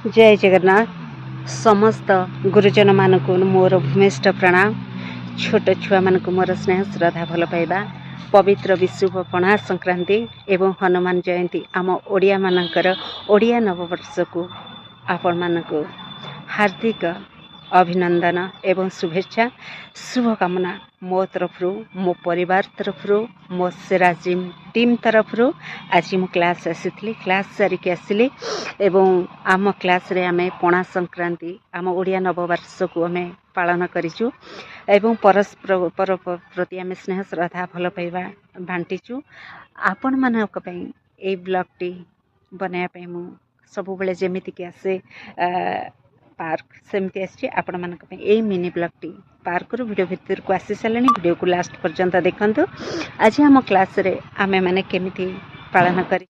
जय जगन्नाथ समस्त गुरुजन मानक मोर भूमिष्ठ प्रणाम। छोट छुआ मानक मोर स्नेह श्रद्धा भल पाइबा पवित्र विशुभ पणा संक्रांति एवं हनुमान जयंती आम ओडिया मानकर ओडिया नववर्ष को आपण मानक हार्दिक अभिनंदन एवं शुभेच्छा शुभकामना मो तरफ मो परिवार तरफ मो सेरा टीम तरफ आज मु क्लास आसी क्लास सारिक आसिली एवं आम क्लास रे आमे पणा संक्रांति आम ओडिया नववर्ष को आमे पालन करिचु एवं परस्पर प्रति आमे स्नेह श्रद्धा भल पाइबा बांटीचु। आपण मानक पई ए ब्लॉग टी बनाया पई मु सब बेले जेमिति के आसे पार्क सेमती आसी आपण मानक पई ए मिनी ब्लॉग टी पार्क रो वीडियो भितर को आसी सालेनी वीडियो को लास्ट पर्यंत देखंतु। आज हम क्लास रे आमे माने केमिति पालन करी